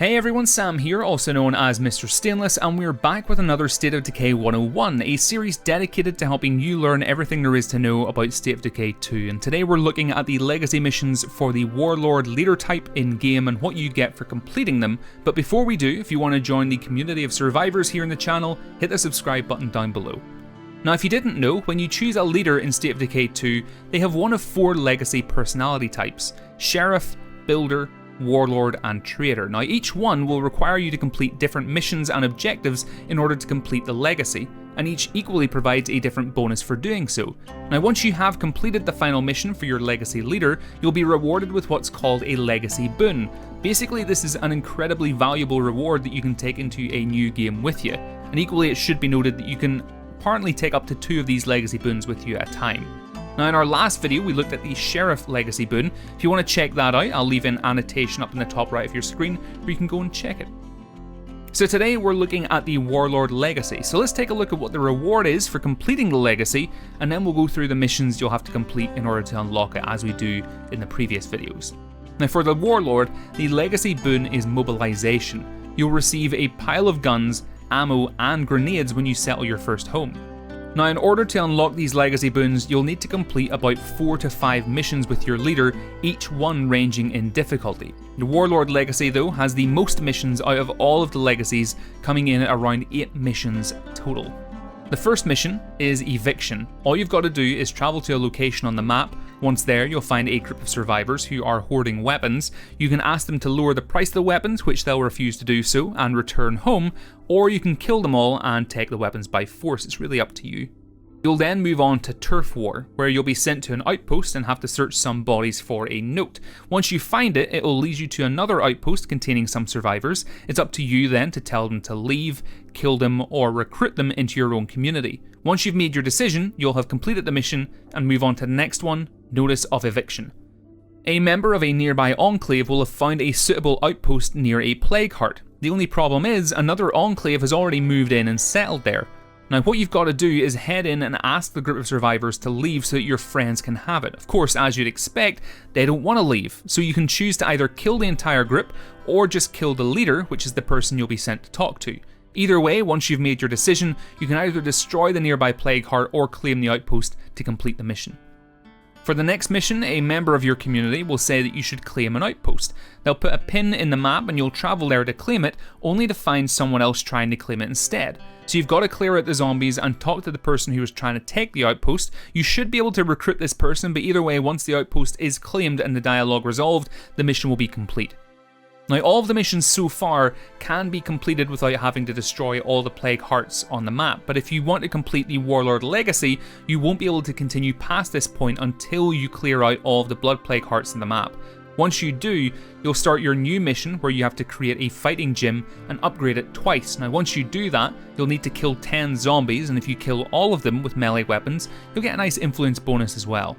Hey everyone, Sam here, also known as Mr. Stainless, and we're back with another State of Decay 101, a series dedicated to helping you learn everything there is to know about State of Decay 2, and today we're looking at the legacy missions for the Warlord leader type in-game and what you get for completing them. But before we do, if you want to join the community of survivors here in the channel, hit the subscribe button down below. Now if you didn't know, when you choose a leader in State of Decay 2, they have one of 4 legacy personality types: Sheriff, Builder, Warlord and Trader. Now each one will require you to complete different missions and objectives in order to complete the legacy, and each equally provides a different bonus for doing so. Now once you have completed the final mission for your legacy leader, you'll be rewarded with what's called a legacy boon. Basically this is an incredibly valuable reward that you can take into a new game with you, and equally it should be noted that you can apparently take up to 2 of these legacy boons with you at a time. Now in our last video we looked at the Sheriff Legacy boon. If you want to check that out, I'll leave an annotation up in the top right of your screen where you can go and check it. So today we're looking at the Warlord Legacy. So let's take a look at what the reward is for completing the Legacy, and then we'll go through the missions you'll have to complete in order to unlock it, as we do in the previous videos. Now for the Warlord, the Legacy boon is Mobilization. You'll receive a pile of guns, ammo and grenades when you settle your first home. Now in order to unlock these legacy boons, you'll need to complete about 4 to 5 missions with your leader, each one ranging in difficulty. The Warlord Legacy though has the most missions out of all of the legacies, coming in at around 8 missions total. The first mission is Eviction. All you've got to do is travel to a location on the map. Once there, you'll find a group of survivors who are hoarding weapons. You can ask them to lower the price of the weapons, which they'll refuse to do so, and return home, or you can kill them all and take the weapons by force. It's really up to you. You'll then move on to Turf War, where you'll be sent to an outpost and have to search some bodies for a note. Once you find it, it will lead you to another outpost containing some survivors. It's up to you then to tell them to leave, kill them, or recruit them into your own community. Once you've made your decision, you'll have completed the mission and move on to the next one, Notice of Eviction. A member of a nearby enclave will have found a suitable outpost near a plague heart. The only problem is, another enclave has already moved in and settled there. Now what you've got to do is head in and ask the group of survivors to leave so that your friends can have it. Of course, as you'd expect, they don't want to leave, so you can choose to either kill the entire group or just kill the leader, which is the person you'll be sent to talk to. Either way, once you've made your decision, you can either destroy the nearby plague heart or claim the outpost to complete the mission. For the next mission, a member of your community will say that you should claim an outpost. They'll put a pin in the map and you'll travel there to claim it, only to find someone else trying to claim it instead. So you've got to clear out the zombies and talk to the person who is trying to take the outpost. You should be able to recruit this person, but either way, once the outpost is claimed and the dialogue resolved, the mission will be complete. Now all of the missions so far can be completed without having to destroy all the plague hearts on the map, but if you want to complete the Warlord Legacy, you won't be able to continue past this point until you clear out all of the blood plague hearts on the map. Once you do, you'll start your new mission where you have to create a fighting gym and upgrade it twice. Now once you do that, you'll need to kill 10 zombies, and if you kill all of them with melee weapons, you'll get a nice influence bonus as well.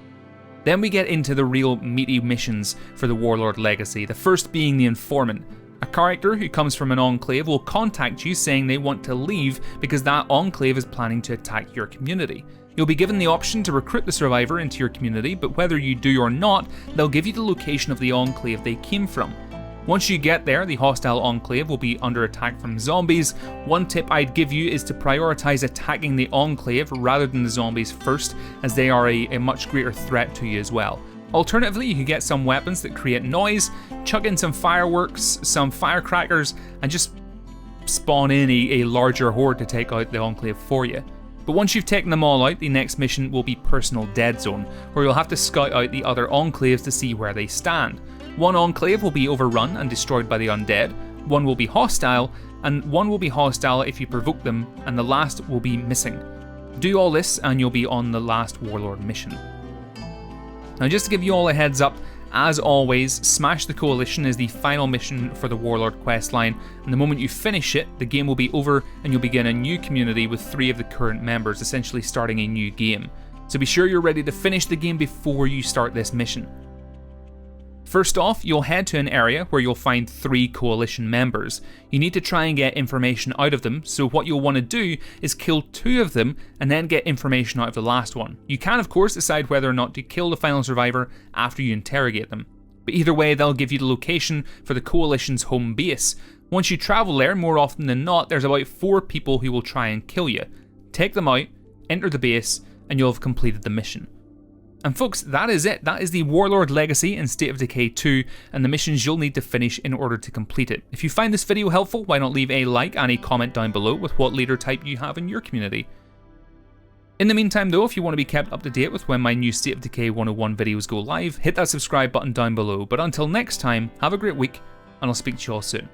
Then we get into the real meaty missions for the Warlord Legacy, the first being the Informant. A character who comes from an enclave will contact you saying they want to leave because that enclave is planning to attack your community. You'll be given the option to recruit the survivor into your community, but whether you do or not, they'll give you the location of the enclave they came from. Once you get there, the hostile enclave will be under attack from zombies. One tip I'd give you is to prioritize attacking the enclave rather than the zombies first, as they are a much greater threat to you as well. Alternatively, you can get some weapons that create noise, chuck in some fireworks, some firecrackers, and just spawn in a larger horde to take out the enclave for you. But once you've taken them all out, the next mission will be Personal Dead Zone, where you'll have to scout out the other enclaves to see where they stand. One enclave will be overrun and destroyed by the undead, one will be hostile, and one will be hostile if you provoke them, and the last will be missing. Do all this and you'll be on the last Warlord mission. Now just to give you all a heads up, as always, Smash the Coalition is the final mission for the Warlord questline, and the moment you finish it, the game will be over and you'll begin a new community with 3 of the current members, essentially starting a new game. So be sure you're ready to finish the game before you start this mission. First off, you'll head to an area where you'll find 3 coalition members. You need to try and get information out of them, so what you'll want to do is kill 2 of them and then get information out of the last one. You can of course decide whether or not to kill the final survivor after you interrogate them. But either way, they'll give you the location for the Coalition's home base. Once you travel there, more often than not, there's about 4 people who will try and kill you. Take them out, enter the base, and you'll have completed the mission. And folks, that is it. That is the Warlord Legacy in State of Decay 2, and the missions you'll need to finish in order to complete it. If you find this video helpful, why not leave a like and a comment down below with what leader type you have in your community. In the meantime though, if you want to be kept up to date with when my new State of Decay 101 videos go live, hit that subscribe button down below. But until next time, have a great week, and I'll speak to you all soon.